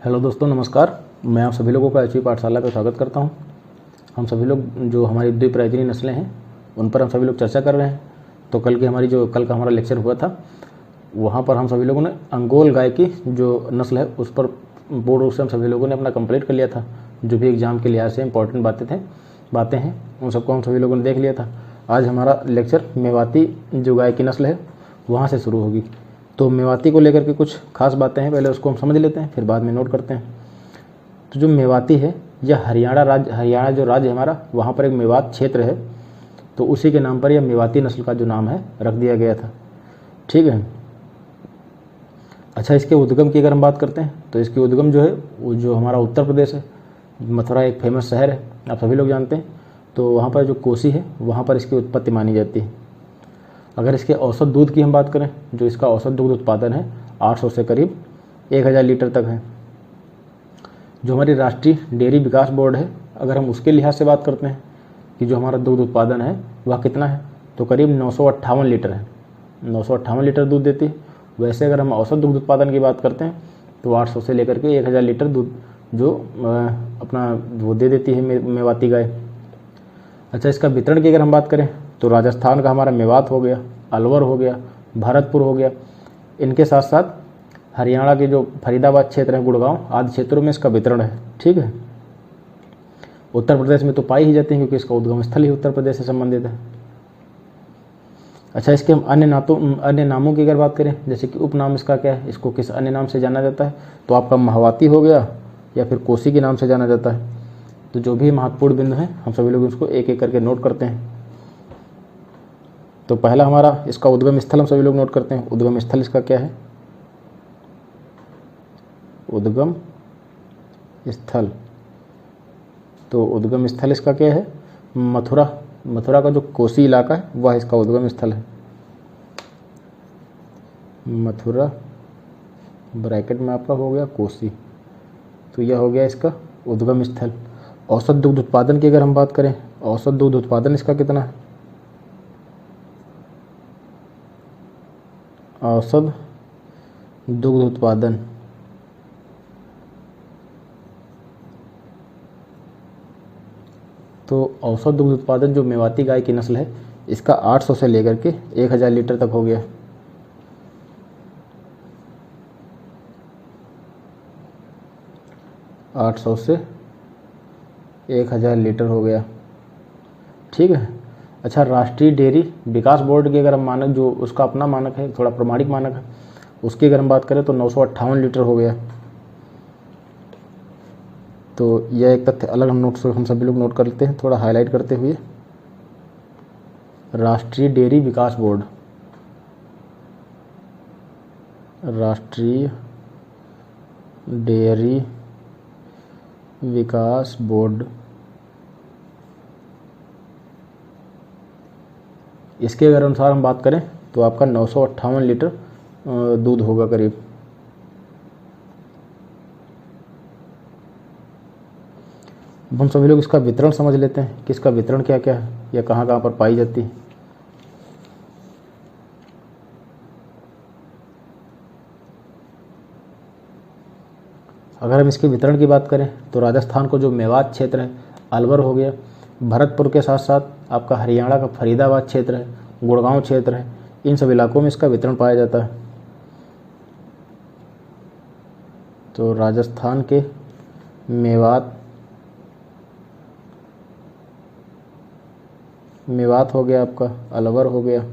Hello दोस्तों, नमस्कार। मैं आप सभी लोगों का एचवी पाठशाला पर स्वागत करता हूं। हम सभी लोग जो हमारी द्विप्रयोजनीय नस्लें हैं उन पर हम सभी लोग चर्चा कर रहे हैं। तो कल का हमारा लेक्चर हुआ था, वहां पर हम सभी लोगों ने अंगोल गाय की जो नस्ल है उस पर पूर्ण रूप से हम सभी लोगों ने अपना कंप्लीट कर लिया था। जो भी एग्जाम के लिहाज से इंपॉर्टेंट बातें हैं उन सबको हम सभी लोगों ने देख लिया था। आज हमारा लेक्चर मेवाती जो गाय की नस्ल है वहाँ से शुरू होगी। तो मेवाती को लेकर के कुछ खास बातें हैं, पहले उसको हम समझ लेते हैं, फिर बाद में नोट करते हैं। तो जो मेवाती है यह हरियाणा जो राज्य है हमारा, वहाँ पर एक मेवात क्षेत्र है, तो उसी के नाम पर यह मेवाती नस्ल का जो नाम है रख दिया गया था। ठीक है। अच्छा, इसके उद्गम की अगर हम बात करते हैं तो इसकी उद्गम जो है वो जो हमारा उत्तर प्रदेश है, मथुरा एक फेमस शहर है, आप सभी लोग जानते हैं। तो वहाँ पर जो कोसी है वहाँ पर इसकी उत्पत्ति मानी जाती है। अगर इसके औसत दूध की हम बात करें, जो इसका औसत दूध उत्पादन है 800 से करीब 1000 लीटर तक है। जो हमारी राष्ट्रीय डेयरी विकास बोर्ड है, अगर हम उसके लिहाज से बात करते हैं कि जो हमारा दूध उत्पादन है वह कितना है, तो करीब 958 लीटर है। 958 लीटर दूध देती है। वैसे अगर हम औसत दूध उत्पादन की बात करते हैं तो 800 से लेकर के 1000 लीटर दूध जो अपना वो दे देती है मेवाती गाय। अच्छा, इसका वितरण की अगर हम बात करें तो राजस्थान का हमारा मेवात हो गया, अलवर हो गया, भरतपुर हो गया, इनके साथ साथ हरियाणा के जो फरीदाबाद क्षेत्र है, गुड़गांव आदि क्षेत्रों में इसका वितरण है। ठीक है। उत्तर प्रदेश में तो पाई ही जाती है क्योंकि इसका उद्गम स्थल ही उत्तर प्रदेश से संबंधित है। अच्छा, इसके हम अन्य नामों की अगर बात करें, जैसे कि उपनाम इसका क्या है, इसको किस अन्य नाम से जाना जाता है, तो आपका महावाती हो गया या फिर कोसी के नाम से जाना जाता है। तो जो भी महत्वपूर्ण बिंदु हैं हम सभी लोग उसको एक एक करके नोट करते हैं। तो पहला हमारा इसका उद्गम स्थल हम सभी लोग नोट करते हैं। उद्गम स्थल इसका क्या है, उद्गम स्थल। तो उद्गम स्थल इसका क्या है, मथुरा का जो कोसी इलाका है वह इसका उद्गम स्थल है। मथुरा ब्रैकेट में आपका हो गया कोसी, तो यह हो गया इसका उद्गम स्थल। औसत दुग्ध उत्पादन की अगर हम बात करें, औसत दुग्ध उत्पादन इसका कितना है, औसत दुग्ध उत्पादन तो औसत दुग्ध उत्पादन जो मेवाती गाय की नस्ल है इसका 800 से लेकर के 1000 लीटर तक हो गया। आठ सौ से 1000 लीटर हो गया। ठीक है। अच्छा, राष्ट्रीय डेयरी विकास बोर्ड की अगर हम मानक, जो उसका अपना मानक है, थोड़ा प्रमाणिक मानक है, उसकी अगर हम बात करें तो 958 लीटर हो गया। तो यह एक तथ्य अलग हम सभी लोग नोट कर लेते हैं, थोड़ा हाईलाइट करते हुए। राष्ट्रीय डेयरी विकास बोर्ड, राष्ट्रीय डेयरी विकास बोर्ड, इसके अगर अनुसार हम बात करें तो आपका 958 लीटर दूध होगा करीब। अब हम सभी लोग इसका वितरण समझ लेते हैं कि इसका वितरण क्या क्या है या कहाँ कहाँ पर पाई जाती है। अगर हम इसके वितरण की बात करें तो राजस्थान को जो मेवात क्षेत्र है, अलवर हो गया, भरतपुर के साथ साथ आपका हरियाणा का फरीदाबाद क्षेत्र है, गुड़गांव क्षेत्र है, इन सब इलाकों में इसका वितरण पाया जाता है। तो राजस्थान के मेवात हो गया, आपका अलवर हो गया,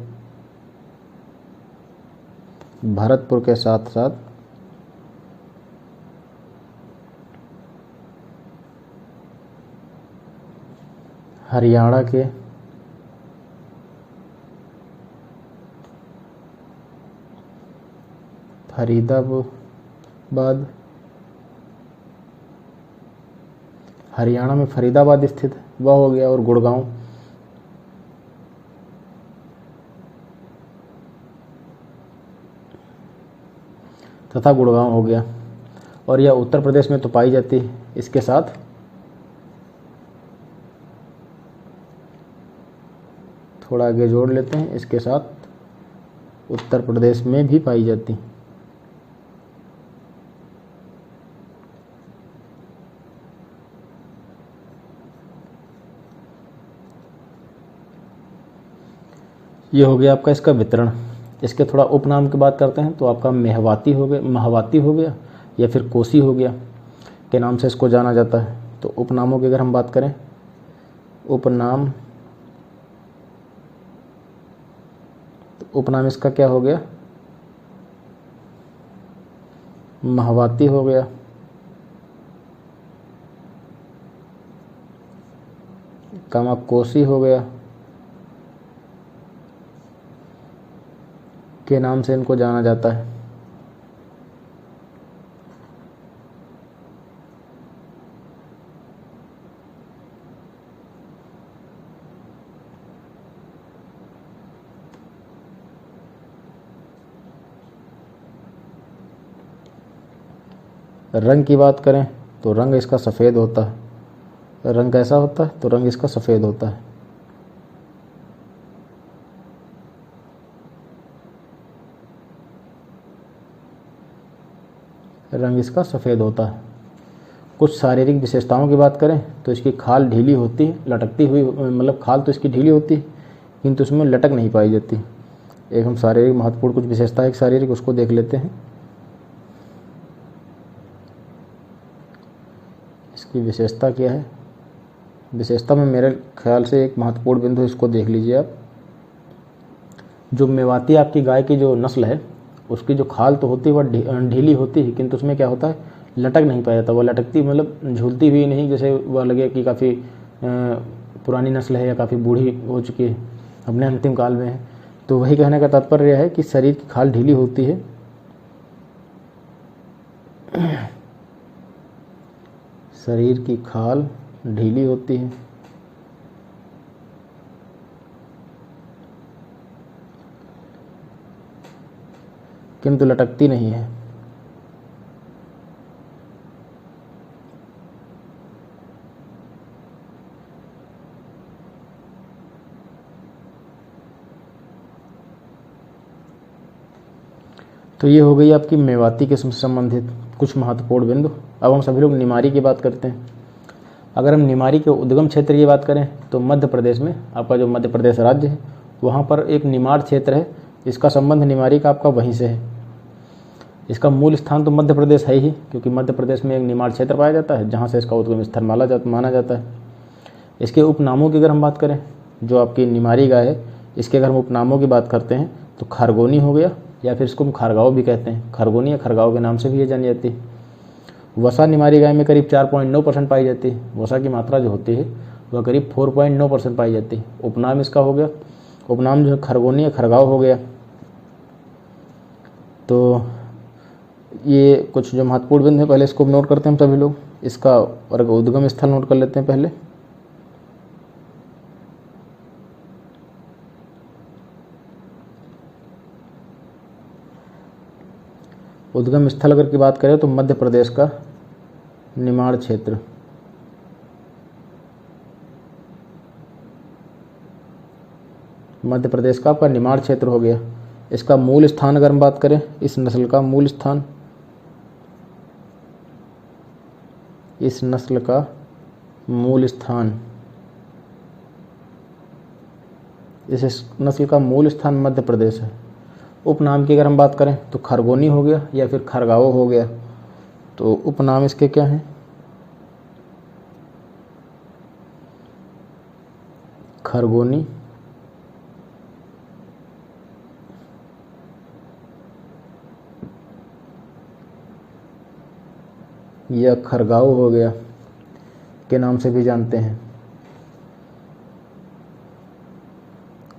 भरतपुर के साथ साथ हरियाणा के फरीदाबाद, हरियाणा में फरीदाबाद स्थित वह हो गया, और गुड़गांव तथा गुड़गांव हो गया। और यह उत्तर प्रदेश में तो पाई जाती है। इसके साथ थोड़ा आगे जोड़ लेते हैं, इसके साथ उत्तर प्रदेश में भी पाई जाती। ये हो गया आपका इसका वितरण। इसके थोड़ा उपनाम की बात करते हैं तो आपका मेहवाती हो गया, महावाती हो गया या फिर कोसी हो गया के नाम से इसको जाना जाता है। तो उपनामों की अगर हम बात करें, उपनाम, तो उपनाम इसका क्या हो गया, महावाती हो गया, कामाकोसी हो गया के नाम से इनको जाना जाता है। रंग की बात करें तो रंग इसका सफ़ेद होता है। रंग कैसा होता है, तो रंग इसका सफ़ेद होता है। रंग इसका सफ़ेद होता है। कुछ शारीरिक विशेषताओं की बात करें तो इसकी खाल ढीली होती है, लटकती हुई, मतलब खाल तो इसकी ढीली होती है किंतु उसमें लटक नहीं पाई जाती। एक हम शारीरिक महत्वपूर्ण कुछ विशेषता है शारीरिक, उसको देख लेते हैं। इसकी विशेषता क्या है, विशेषता में मेरे ख्याल से एक महत्वपूर्ण बिंदु, इसको देख लीजिए आप। जो मेवाती आपकी गाय की जो नस्ल है उसकी जो खाल तो होती है वह ढीली होती है किंतु उसमें क्या होता है, लटक नहीं पाया जाता। वह लटकती मतलब झूलती हुई नहीं, जैसे वह लगे कि काफ़ी पुरानी नस्ल है या काफ़ी बूढ़ी हो चुकी है, अपने अंतिम काल में है। तो वही कहने का तात्पर्य है कि शरीर की खाल ढीली होती है। शरीर की खाल ढीली होती है किंतु लटकती नहीं है। तो ये हो गई आपकी मेवाती किस्म से संबंधित कुछ महत्वपूर्ण बिंदु। अब हम सभी लोग निमारी की बात करते हैं। अगर हम निमारी के उद्गम क्षेत्र की बात करें तो मध्य प्रदेश में, आपका जो मध्य प्रदेश राज्य है वहाँ पर एक निमाड़ क्षेत्र है। इसका संबंध निमारी का आपका वहीं से है। इसका मूल स्थान तो मध्य प्रदेश है ही, क्योंकि मध्य प्रदेश में एक निमाड़ क्षेत्र पाया जाता है जहाँ से इसका उद्गम स्थल माना जाता है। इसके उपनामों की अगर हम बात करें, जो आपकी निमारी गाय है इसके अगर हम उपनामों की बात करते हैं तो खरगोनी हो गया, या फिर इसको हम खरगाव भी कहते हैं। खरगोनी या खरगाव के नाम से भी ये जानी जाती है। वसा निमारी गाय में करीब 4.9% पाई जाती है। वसा की मात्रा जो होती है वह करीब 4.9% पाई जाती है। उपनाम इसका हो गया, उपनाम जो है खरगोनी या खरगाव हो गया। तो ये कुछ जो महत्वपूर्ण बिंदु है पहले इसको नोट करते हैं हम सभी लोग। इसका वर्ग उद्गम स्थल नोट कर लेते हैं पहले। उद्गम स्थल अगर की बात करें तो मध्य प्रदेश का निमाड़ क्षेत्र, मध्य प्रदेश का आपका निमाड़ क्षेत्र हो गया। इसका मूल स्थान अगर हम बात करें, इस नस्ल का मूल स्थान, इस नस्ल का मूल स्थान, इस नस्ल का मूल स्थान मध्य प्रदेश है। उपनाम की अगर हम बात करें तो खरगोनी हो गया या फिर खरगाव हो गया। तो उपनाम इसके क्या हैं, खरगोनी या खरगाव हो गया के नाम से भी जानते हैं,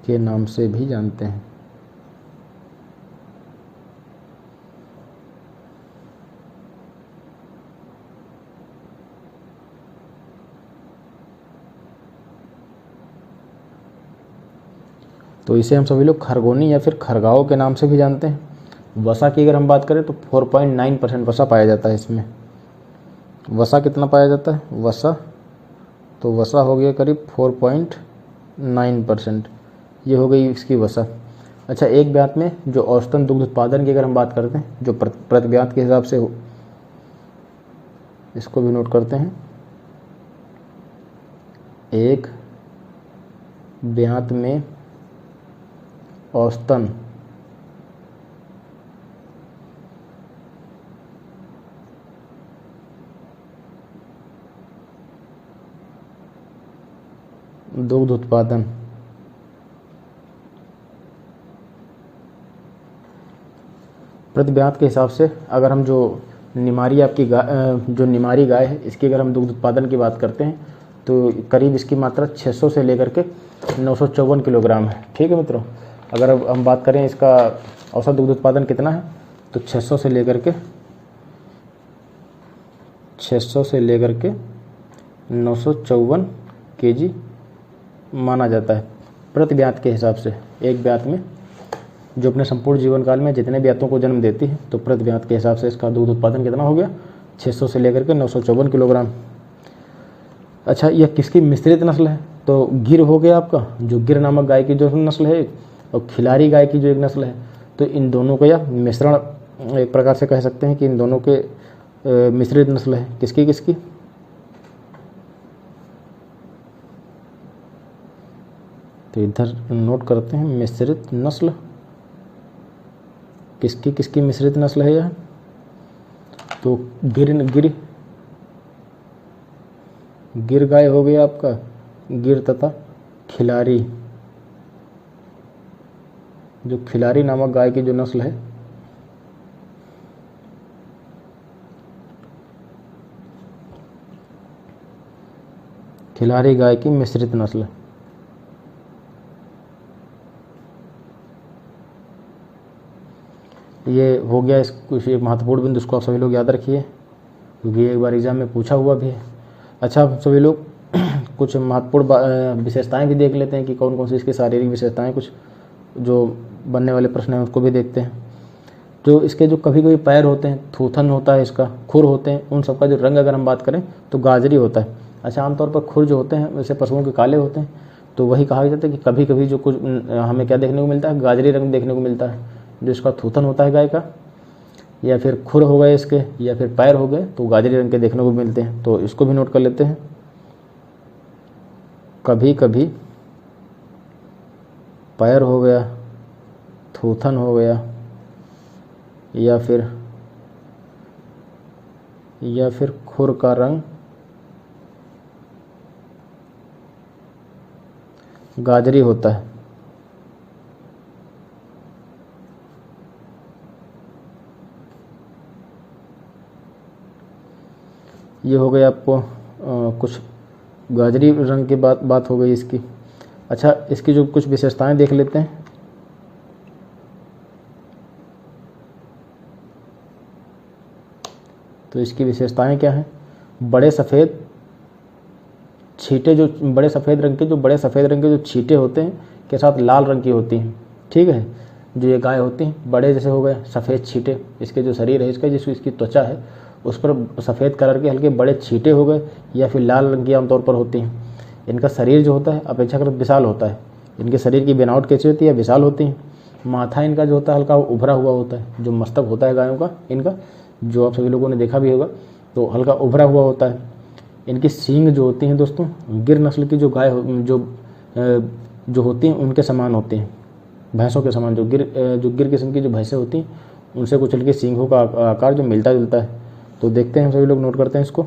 के नाम से भी जानते हैं। तो इसे हम सभी लोग खरगोनी या फिर खरगाव के नाम से भी जानते हैं। वसा की अगर हम बात करें तो 4.9% वसा पाया जाता है इसमें। वसा कितना पाया जाता है, वसा, तो वसा हो गया करीब 4.9%। ये हो गई इसकी वसा। अच्छा, एक ब्यात में जो औसतन दुग्ध उत्पादन की अगर हम बात करते हैं, जो प्रति ब्यात के हिसाब से हो, इसको भी नोट करते हैं। एक ब्यात में औसतन दुग्ध उत्पादन प्रति ब्यात के हिसाब से अगर हम जो निमारी आपकी जो निमारी गाय है इसकी अगर हम दुग्ध उत्पादन की बात करते हैं तो करीब इसकी मात्रा 600 से लेकर के 954 किलोग्राम है। ठीक है मित्रों, अगर अब हम बात करें इसका औसत दुग्ध उत्पादन कितना है तो 600 से लेकर के 954 केजी माना जाता है प्रति ब्यात के हिसाब से। एक ब्यात में जो अपने संपूर्ण जीवन काल में जितने ब्यातों को जन्म देती है तो प्रति ब्यात के हिसाब से इसका दुग्ध उत्पादन कितना हो गया 600 से लेकर के 954 किलोग्राम। अच्छा, यह किसकी मिश्रित नस्ल है तो गिर हो गया आपका, जो गिर नामक गाय की जो नस्ल है और खिलारी गाय की जो एक नस्ल है, तो इन दोनों का यह मिश्रण एक प्रकार से कह सकते हैं कि इन दोनों के मिश्रित नस्ल है। किसकी किसकी तो इधर नोट करते हैं मिश्रित नस्ल, किसकी किसकी मिश्रित नस्ल है यह तो गिर गाय हो गया आपका, गिर तथा खिलारी, जो खिलारी नामक गाय की जो नस्ल है खिलारी गाय की मिश्रित नस्ल। ये हो गया इस कुछ एक महत्वपूर्ण बिंदु, इसको आप सभी लोग याद रखिए क्योंकि एक बार एग्जाम में पूछा हुआ भी है। अच्छा, आप सभी लोग कुछ महत्वपूर्ण विशेषताएं भी देख लेते हैं कि कौन कौन सी इसकी शारीरिक विशेषताएं, कुछ जो बनने वाले प्रश्न हैं उसको भी देखते हैं। जो इसके जो कभी कभी पैर होते हैं, थूथन होता है, इसका खुर होते हैं, उन सबका जो रंग अगर हम बात करें तो गाजरी होता है। अच्छा, आमतौर पर खुर जो होते हैं वैसे पशुओं के काले होते हैं, तो वही कहा जाता है कि कभी कभी जो कुछ हमें क्या देखने को मिलता है, गाजरी रंग देखने को मिलता है। जो इसका थूथन होता है गाय का, या फिर खुर हो गए इसके, या फिर पैर हो गए, तो गाजरी रंग के देखने को मिलते हैं। तो इसको भी नोट कर लेते हैं, कभी कभी पैर हो गया, थूथन हो गया, या फिर खुर का रंग गाजरी होता है। ये हो गया आपको कुछ गाजरी रंग की बात हो गई इसकी। अच्छा, इसकी जो कुछ विशेषताएं देख लेते हैं। तो इसकी विशेषताएं क्या हैं, बड़े सफ़ेद छींटे, जो बड़े सफ़ेद रंग के जो छींटे होते हैं के साथ लाल रंग की होती हैं। ठीक है, जो ये गाय होती हैं बड़े जैसे हो गए सफ़ेद छींटे, इसके जो शरीर है इसका, जिसकी इसकी त्वचा है उस पर सफ़ेद कलर के हल्के बड़े छींटे हो गए, या फिर लाल रंग की आमतौर पर होती हैं। इनका शरीर जो होता है अपेक्षाकृत विशाल होता है। इनके शरीर की बनावट कैसी होती है, विशाल होती है। माथा इनका जो होता है हल्का उभरा हुआ होता है। जो मस्तक होता है गायों का, इनका जो आप सभी लोगों ने देखा भी होगा, तो हल्का उभरा हुआ होता है। इनकी सींग जो होती हैं दोस्तों, गिर नस्ल की जो गाय जो होती हैं उनके समान होती हैं, भैंसों के समान। जो गिर किस्म की जो भैंसें होती हैं उनसे कुछ इनकी सींगों का आकार जो मिलता जुलता है। तो देखते हैं, हम सभी लोग नोट करते हैं इसको।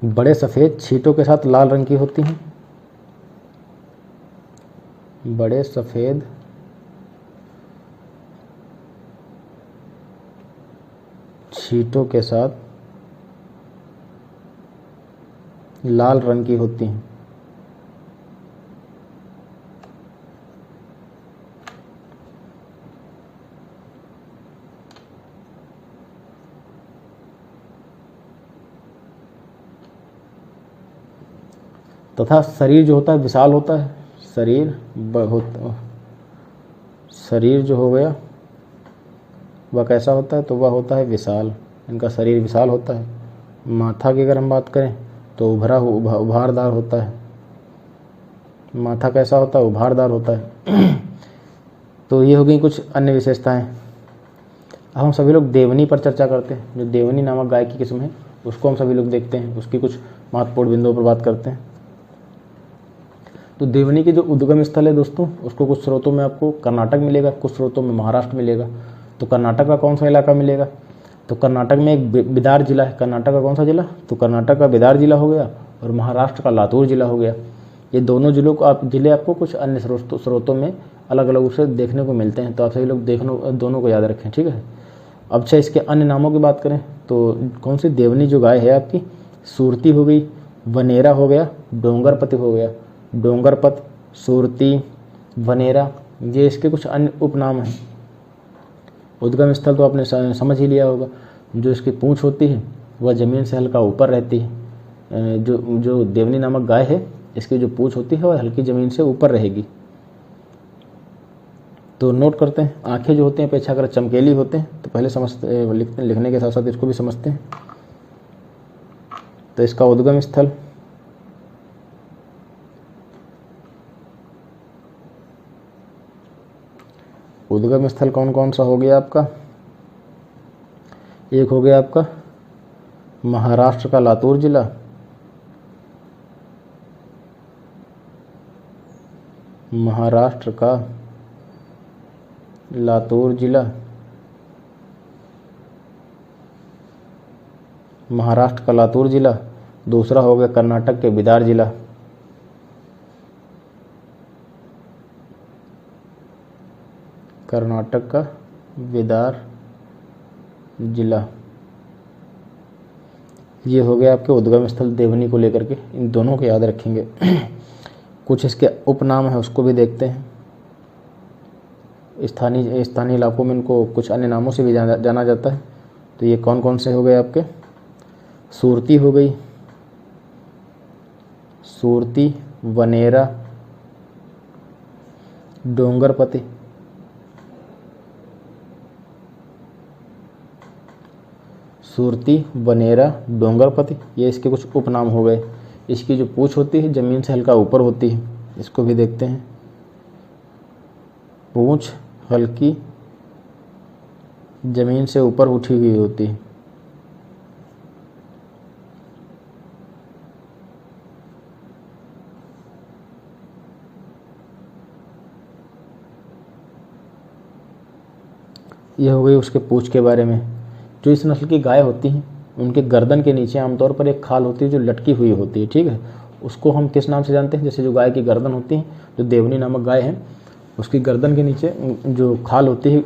बड़े सफ़ेद छींटों के साथ लाल रंग की होती हैं, बड़े सफ़ेद छींटों के साथ लाल रंग की होती हैं। तथा शरीर जो होता है विशाल होता है। शरीर जो हो गया वह कैसा होता है, तो वह होता है विशाल। इनका शरीर विशाल होता है। माथा की अगर हम बात करें तो उभारदार होता है। माथा कैसा होता है, उभारदार होता है। तो ये हो गई कुछ अन्य विशेषताएं। अब हम सभी लोग देवनी पर चर्चा करते हैं। जो देवनी नामक गाय की किस्म है उसको हम सभी लोग देखते हैं, उसकी कुछ महत्वपूर्ण बिंदुओं पर बात करते हैं। तो देवनी के जो उद्गम स्थल है दोस्तों, उसको कुछ स्रोतों में आपको कर्नाटक मिलेगा, कुछ स्रोतों में महाराष्ट्र मिलेगा। तो कर्नाटक का कौन सा इलाका मिलेगा? तो कर्नाटक में एक बिदार जिला है। कर्नाटक का कौन सा जिला? तो कर्नाटक का बिदार जिला हो गया और महाराष्ट्र का लातूर जिला हो गया। ये दोनों जिले आपको कुछ अन्य स्रोतों में अलग अलग रूप से देखने को मिलते हैं। तो आप सभी लोग दोनों को याद रखें, ठीक है। अब अच्छा, इसके अन्य नामों की बात करें तो कौन सी देवनी जो गाय है आपकी, सूरती हो गई, वनेरा हो गया, डोंगरपति हो गया। डोंगरपत, सूरती, वनेरा, ये इसके कुछ अन्य उपनाम हैं। उद्गम स्थल तो आपने समझ ही लिया होगा। जो इसकी पूंछ होती है वह ज़मीन से हल्का ऊपर रहती है। जो देवनी नामक गाय है, इसकी जो पूंछ होती है वह हल्की ज़मीन से ऊपर रहेगी। तो नोट करते हैं, आंखें जो होती हैं अपेक्षाकृत चमकीली होते हैं। तो पहले समझते लिखने के साथ साथ इसको भी समझते हैं। तो इसका उद्गम स्थल कौन कौन सा हो गया आपका? एक हो गया आपका महाराष्ट्र का लातूर जिला, महाराष्ट्र का लातूर जिला, महाराष्ट्र का लातूर जिला। दूसरा हो गया कर्नाटक के बिदार जिला, कर्नाटक का बिदार जिला। ये हो गया आपके उद्गम स्थल देवनी को लेकर के, इन दोनों को याद रखेंगे। कुछ इसके उपनाम है उसको भी देखते हैं। स्थानीय इलाकों में इनको कुछ अन्य नामों से भी जाना जाता है। तो ये कौन कौन से हो गए आपके? सूरती हो गई, सूरती, वनेरा, डोंगरपति, सूरती, वनेरा, डोंगरपति, ये इसके कुछ उपनाम हो गए। इसकी जो पूंछ होती है ज़मीन से हल्का ऊपर होती है, इसको भी देखते हैं। पूंछ हल्की ज़मीन से ऊपर उठी हुई होती है। यह हो गई उसके पूंछ के बारे में। जो इस नस्ल की गाय होती हैं उनके गर्दन के नीचे आमतौर पर एक खाल होती है जो लटकी हुई होती है, ठीक है। उसको हम किस नाम से जानते हैं? जैसे जो गाय की गर्दन होती है, जो देवनी नामक गाय है, उसकी गर्दन के नीचे जो खाल होती है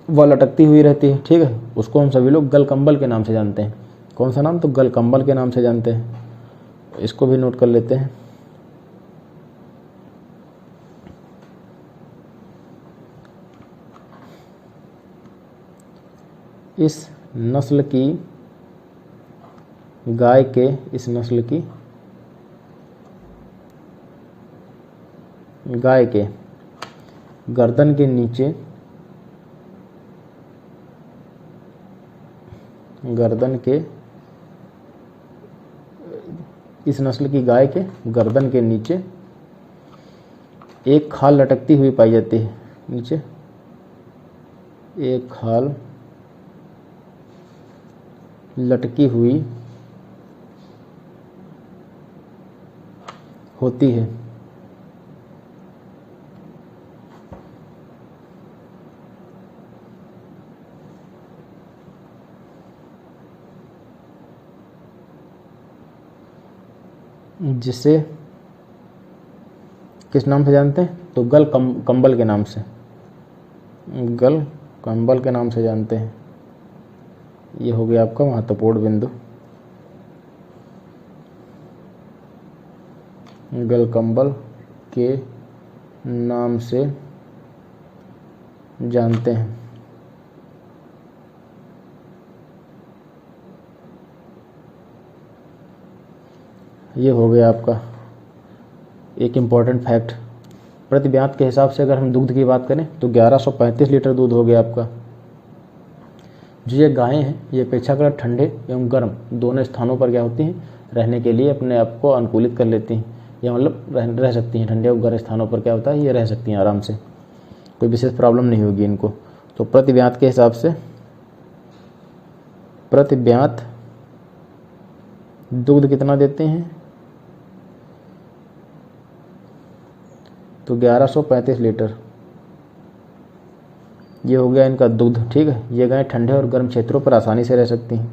वह लटकती हुई रहती है, ठीक है। उसको हम सभी लोग गलकंबल के नाम से जानते हैं। कौन सा नाम? तो गलकंबल के नाम से जानते हैं। इसको भी नोट कर लेते हैं। इस नस्ल की गाय के गर्दन के नीचे इस नस्ल की गाय के गर्दन के नीचे एक खाल लटकती हुई पाई जाती है। नीचे एक खाल लटकी हुई होती है। जिसे किस नाम से जानते हैं? तो गल कंबल के नाम से, गल कंबल के नाम से जानते हैं। ये हो गया आपका महत्वपूर्ण बिंदु, गलकंबल के नाम से जानते हैं। ये हो गया आपका एक इम्पॉर्टेंट फैक्ट। प्रति ब्यात के हिसाब से अगर हम दुग्ध की बात करें तो 1135 लीटर दूध हो गया आपका। जो ये गायें हैं ये अपेक्षाकृत ठंडे एवं गर्म दोनों स्थानों पर क्या होती हैं? रहने के लिए अपने आप को अनुकूलित कर लेती हैं, या मतलब रह सकती हैं। ठंडे और गर्म स्थानों पर क्या होता है? ये रह सकती हैं आराम से, कोई विशेष प्रॉब्लम नहीं होगी इनको। तो प्रति ब्यात के हिसाब से प्रति ब्यात दुग्ध कितना देते हैं? तो 1135 लीटर ये हो गया इनका दूध। ठीक है, ये गायें ठंडे और गर्म क्षेत्रों पर आसानी से रह सकती हैं।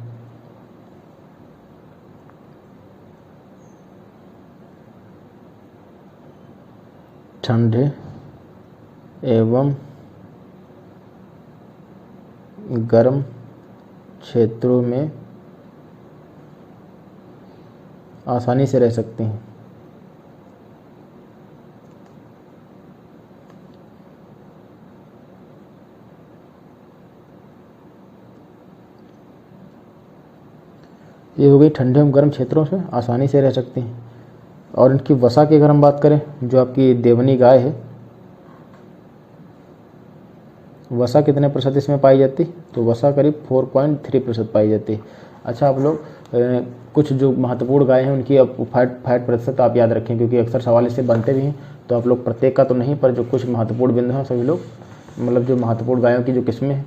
ठंडे एवं गर्म क्षेत्रों में आसानी से रह सकती हैं। ये हो गई ठंडे एवं गर्म क्षेत्रों से आसानी से रह सकती हैं। और इनकी वसा की अगर हम बात करें, जो आपकी देवनी गाय है, वसा कितने प्रतिशत इसमें पाई जाती? तो वसा करीब 4.3% पाई जाती है। अच्छा, आप लोग कुछ जो महत्वपूर्ण गाय हैं उनकी फैट प्रतिशत आप याद रखें, क्योंकि अक्सर सवाल इससे बनते भी हैं। तो आप लोग प्रत्येक का तो नहीं, पर जो कुछ महत्वपूर्ण बिंदु हैं सभी लोग, मतलब जो महत्वपूर्ण गायों की जो किस्में हैं,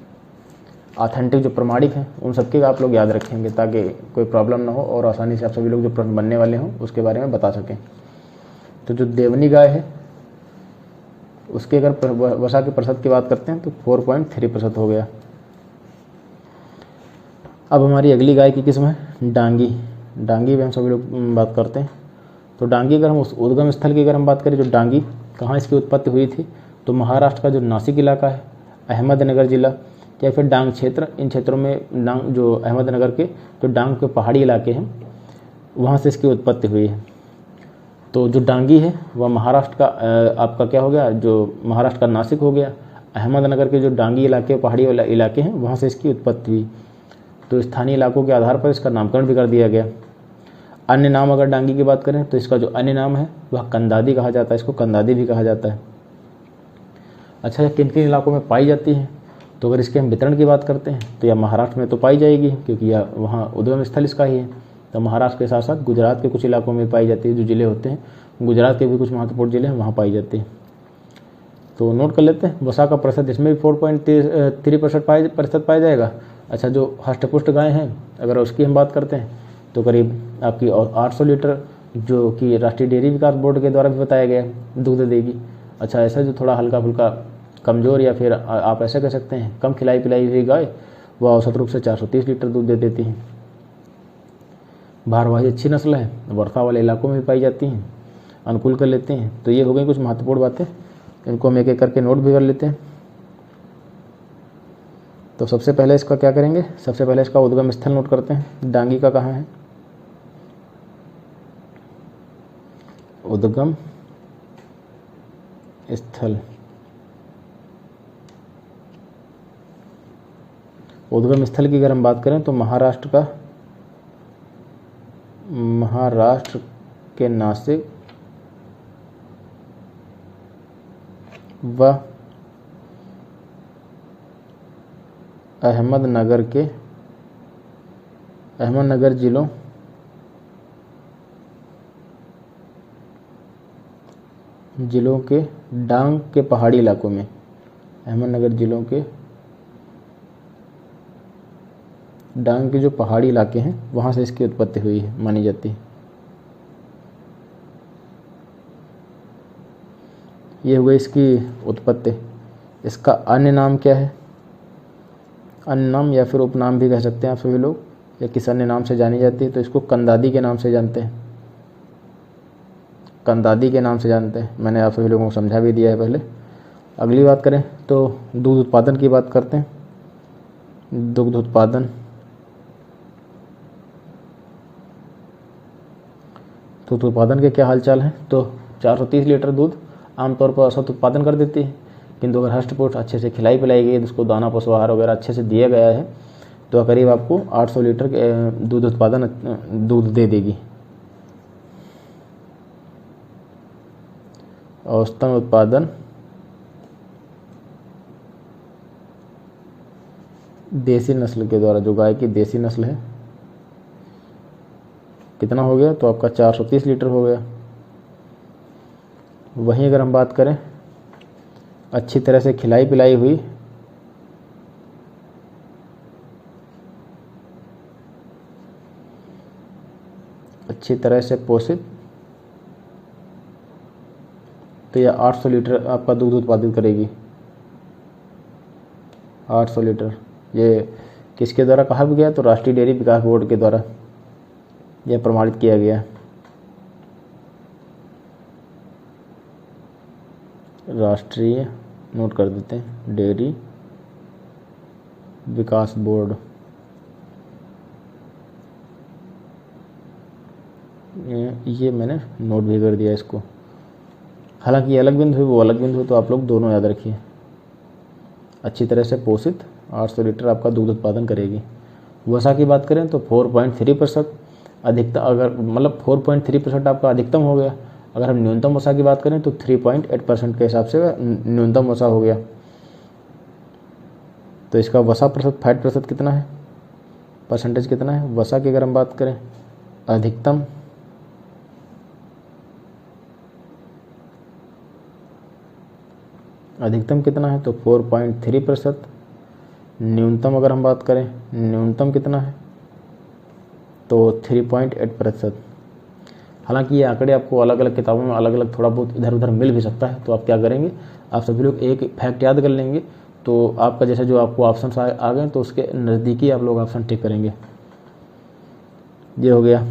ऑथेंटिक जो प्रमाणिक हैं, उन सबके आप लोग याद रखेंगे ताकि कोई प्रॉब्लम ना हो और आसानी से आप सभी लोग जो प्रश्न बनने वाले हों उसके बारे में बता सकें। तो जो देवनी गाय है उसके अगर वसा के प्रतिशत की बात करते हैं तो 4.3% हो गया। अब हमारी अगली गाय की किस्म है डांगी। डांगी में हम सभी लोग बात करते हैं। तो डांगी अगर हम उस उद्गम स्थल की अगर हम बात करें, जो डांगी कहाँ इसकी उत्पत्ति हुई थी, तो महाराष्ट्र का जो नासिक इलाका है, अहमदनगर जिला या फिर डांग क्षेत्र, इन क्षेत्रों में डांग जो अहमदनगर के जो डांग के पहाड़ी इलाके हैं वहाँ से इसकी उत्पत्ति हुई है। तो जो डांगी है वह महाराष्ट्र का आपका क्या हो गया, जो महाराष्ट्र का नासिक हो गया। अहमदनगर के जो डांगी इलाके, पहाड़ी इलाके हैं, वहाँ से इसकी उत्पत्ति हुई। तो स्थानीय इलाकों के आधार पर इसका नामकरण भी कर दिया गया। अन्य नाम अगर डांगी की बात करें तो इसका जो अन्य नाम है वह कंदादी कहा जाता है, इसको कंदादी भी कहा जाता है। अच्छा, किन किन इलाकों में पाई जाती है? तो अगर इसके हम वितरण की बात करते हैं तो यह महाराष्ट्र में तो पाई जाएगी, क्योंकि यह वहाँ उद्गम स्थल इसका ही है। तो महाराष्ट्र के साथ साथ गुजरात के कुछ इलाकों में पाई जाती है, जो ज़िले होते हैं गुजरात के भी कुछ महत्वपूर्ण ज़िले हैं वहाँ पाई जाती है। तो नोट कर लेते हैं, वसा का प्रतिशत इसमें भी 4.3% पाया जाएगा। अच्छा, जो हष्टपुष्ट गाय हैं अगर उसकी हम बात करते हैं तो करीब आपकी 800 लीटर, जो कि राष्ट्रीय डेयरी विकास बोर्ड के द्वारा भी बताया गया है, दूध देगी। अच्छा, ऐसा जो थोड़ा हल्का फुल्का कमज़ोर या फिर आप ऐसे कह सकते हैं कम खिलाई पिलाई हुई गाय, वह औसत रूप से 430 लीटर दूध दे देती है। भारवाही अच्छी नस्ल है, वर्षा वाले इलाकों में भी पाई जाती हैं, अनुकूल कर लेते हैं। तो ये हो गई कुछ महत्वपूर्ण बातें, इनको हम एक एक करके नोट भी कर लेते हैं। तो सबसे पहले इसका क्या करेंगे, सबसे पहले इसका उद्गम स्थल नोट करते हैं। डांगी का कहाँ है उद्गम स्थल? उद्गम स्थल की अगर हम बात करें तो महाराष्ट्र के नासिक व अहमदनगर जिलों के डांग के पहाड़ी इलाकों में, अहमदनगर जिलों के डांग के जो पहाड़ी इलाके हैं वहाँ से इसकी उत्पत्ति हुई है मानी जाती है। ये हुई इसकी उत्पत्ति। इसका अन्य नाम क्या है? अन्य नाम या फिर उपनाम भी कह सकते हैं आप सभी लोग, या किस अन्य नाम से जानी जाती है? तो इसको कंदादी के नाम से जानते हैं, कंदादी के नाम से जानते हैं। मैंने आप सभी लोगों को समझा भी दिया है पहले। अगली बात करें तो दूध उत्पादन की बात करते हैं। दुग्ध उत्पादन, दूध उत्पादन के क्या हालचाल हैं? तो 430 लीटर दूध आमतौर पर औसत उत्पादन कर देती है, किंतु अगर हष्टपुष्ट अच्छे से खिलाई पिलाई गई, उसको दाना पशु आहार वगैरह अच्छे से दिया गया है, तो करीब आपको 800 लीटर दूध दे देगी। औसतन उत्पादन देसी नस्ल के द्वारा, जो गाय की देसी नस्ल है, कितना हो गया? तो आपका 430 लीटर हो गया। वहीं अगर हम बात करें अच्छी तरह से खिलाई पिलाई हुई, अच्छी तरह से पोषित तो यह 800 लीटर आपका दूध उत्पादित करेगी। 800 लीटर। ये किसके द्वारा कहा भी गया? तो राष्ट्रीय डेयरी विकास बोर्ड के द्वारा यह प्रमाणित किया गया है। राष्ट्रीय, नोट कर देते हैं, डेयरी विकास बोर्ड। ये मैंने नोट भी कर दिया इसको। हालांकि ये अलग बिंदु है, वो अलग बिंदु है, तो आप लोग दोनों याद रखिए। अच्छी तरह से पोषित 800 लीटर आपका दूध उत्पादन करेगी। वसा की बात करें तो 4.3% अधिकतम, अगर मतलब 4.3% आपका अधिकतम हो गया। अगर हम न्यूनतम वसा की बात करें तो 3.8% के हिसाब से न्यूनतम वसा हो गया। तो इसका वसा प्रतिशत, फैट प्रतिशत कितना है, परसेंटेज कितना है? वसा की अगर हम बात करें अधिकतम कितना है? तो 4.3%। न्यूनतम अगर हम बात करें, न्यूनतम कितना है? तो 3.8%। हालांकि ये आंकड़े आपको अलग अलग किताबों में अलग अलग थोड़ा बहुत इधर उधर मिल भी सकता है। तो आप क्या करेंगे, आप सभी लोग एक फैक्ट याद कर लेंगे, तो आपका जैसे जो आपको ऑप्शन आ गए तो उसके नज़दीकी आप लोग ऑप्शन टिक करेंगे। ये हो गया।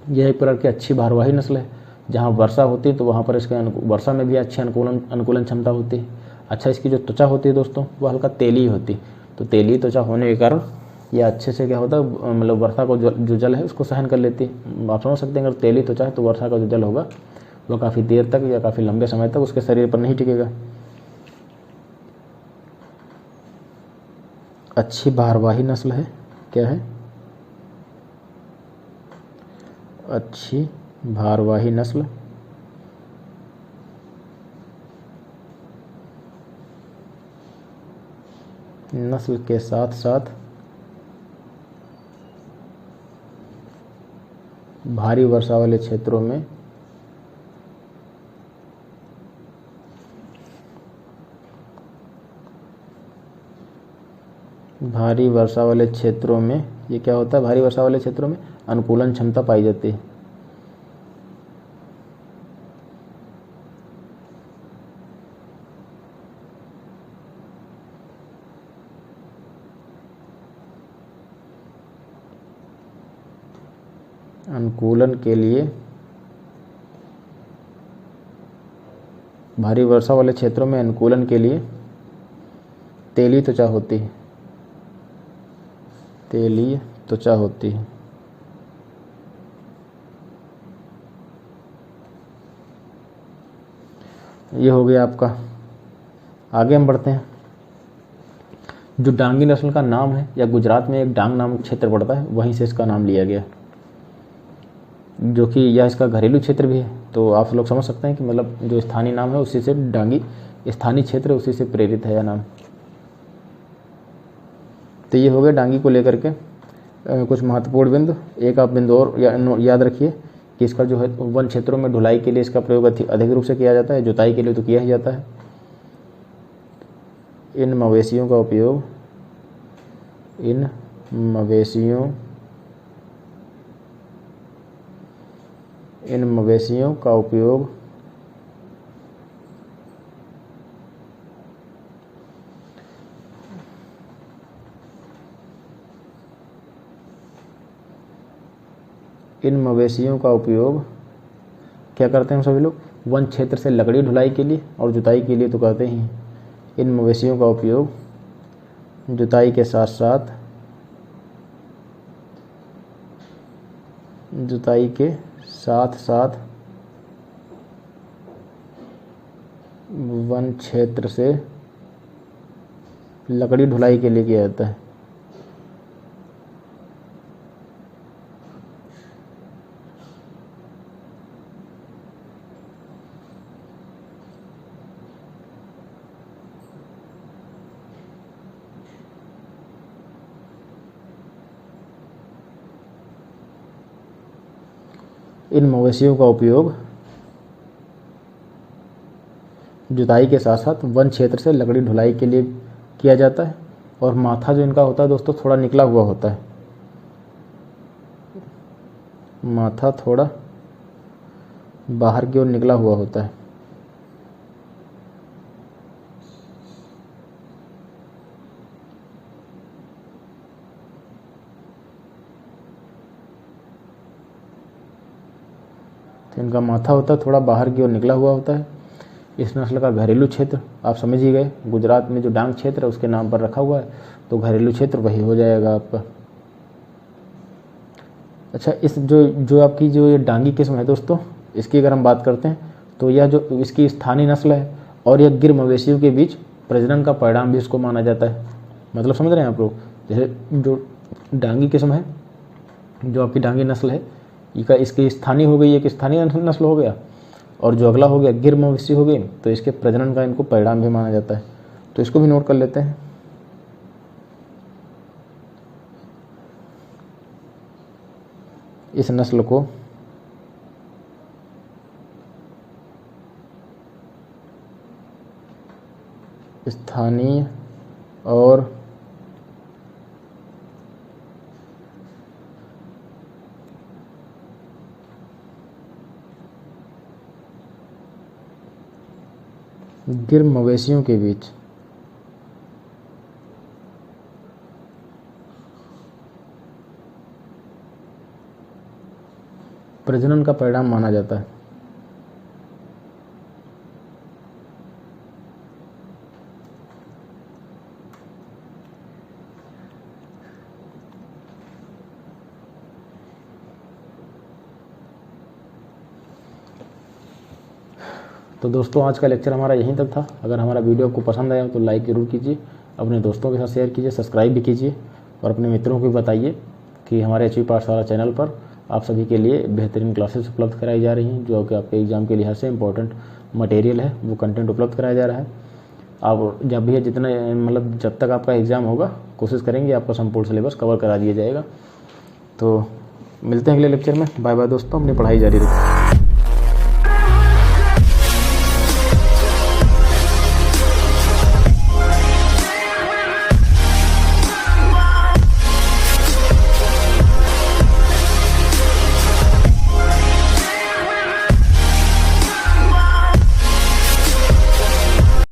यह एक प्रकार की अच्छी भारवाही नस्ल है। जहाँ वर्षा होती है तो वहाँ पर इसके वर्षा में भी अच्छी अनुकूलन क्षमता होती है। अच्छा, इसकी जो त्वचा होती है दोस्तों वो हल्का तेली होती है। तो तेली त्वचा होने के कारण यह अच्छे से क्या होता है, मतलब वर्षा को जो जल है उसको सहन कर लेती है। आप समझ सकते हैं अगर तेली त्वचा है तो वर्षा का जो जल होगा वह काफ़ी देर तक या काफ़ी लंबे समय तक उसके शरीर पर नहीं टिकेगा। अच्छी भारवाही नस्ल है। क्या है? अच्छी भारवाही नस्ल। नस्ल के साथ साथ भारी वर्षा वाले क्षेत्रों में ये क्या होता है, भारी वर्षा वाले क्षेत्रों में अनुकूलन क्षमता पाई जाती है। अनुकूलन के लिए भारी वर्षा वाले क्षेत्रों में अनुकूलन के लिए तेली त्वचा होती है। तेली त्वचा होती है। ये हो गया आपका। आगे हम बढ़ते हैं। जो डांगी नस्ल का नाम है, या गुजरात में एक डांग नामक क्षेत्र पड़ता है, वहीं से इसका नाम लिया गया, जो कि यह इसका घरेलू क्षेत्र भी है। तो आप लोग समझ सकते हैं कि मतलब जो स्थानीय नाम है उसी से डांगी, स्थानीय क्षेत्र उसी से प्रेरित है यह नाम। तो ये हो गया डांगी को लेकर के कुछ महत्वपूर्ण बिंदु। एक आप बिंदु और याद रखिए कि इसका जो है वन क्षेत्रों में ढुलाई के लिए इसका प्रयोग अधिक रूप से किया जाता है। जुताई के लिए तो किया ही जाता है। इन मवेशियों का उपयोग इन मवेशियों का उपयोग क्या करते हैं हम सभी लोग, वन क्षेत्र से लकड़ी ढुलाई के लिए और जुताई के लिए तो करते ही हैं। इन मवेशियों का उपयोग जुताई के साथ साथ वन क्षेत्र से लकड़ी ढुलाई के लिए किया जाता है। इन मवेशियों का उपयोग जुताई के साथ साथ वन क्षेत्र से लकड़ी ढुलाई के लिए किया जाता है। और माथा जो इनका होता है दोस्तों थोड़ा निकला हुआ होता है। माथा थोड़ा बाहर की ओर निकला हुआ होता है। तो इनका माथा होता है थोड़ा बाहर की ओर निकला हुआ होता है। इस नस्ल का घरेलू क्षेत्र आप समझ ही गए, गुजरात में जो डांग क्षेत्र है उसके नाम पर रखा हुआ है, तो घरेलू क्षेत्र वही हो जाएगा आपका। अच्छा, इस जो आपकी जो ये डांगी किस्म है दोस्तों, इसकी अगर हम बात करते हैं तो यह जो इसकी स्थानीय नस्ल है और यह गिर मवेशियों के बीच प्रजनन का परिणाम भी इसको माना जाता है। मतलब समझ रहे हैं आप लोग, जैसे जो डांगी किस्म है, जो आपकी डांगी नस्ल है, इसकी स्थानीय हो गई, एक स्थानीय नस्ल हो गया, और जो अगला हो गया गिर मवेशी हो गई, तो इसके प्रजनन का इनको परिणाम भी माना जाता है। तो इसको भी नोट कर लेते हैं। इस नस्ल को स्थानीय और गिर मवेशियों के बीच प्रजनन का परिणाम माना जाता है। तो दोस्तों आज का लेक्चर हमारा यहीं तक था। अगर हमारा वीडियो आपको पसंद आया तो लाइक ज़रूर कीजिए, अपने दोस्तों के साथ शेयर कीजिए, सब्सक्राइब भी कीजिए और अपने मित्रों को भी बताइए कि हमारे एचवी पाठशाला चैनल पर आप सभी के लिए बेहतरीन क्लासेस उपलब्ध कराई जा रही हैं, जो कि आपके एग्ज़ाम के लिहाज से इंपॉर्टेंट मटेरियल है, वो कंटेंट उपलब्ध कराया जा रहा है। आप जब भी जितना मतलब जब तक आपका एग्ज़ाम होगा कोशिश करेंगे आपका संपूर्ण सिलेबस कवर करा दिया जाएगा। तो मिलते हैं अगले लेक्चर में। बाय बाय दोस्तों, अपनी पढ़ाई जारी रखें।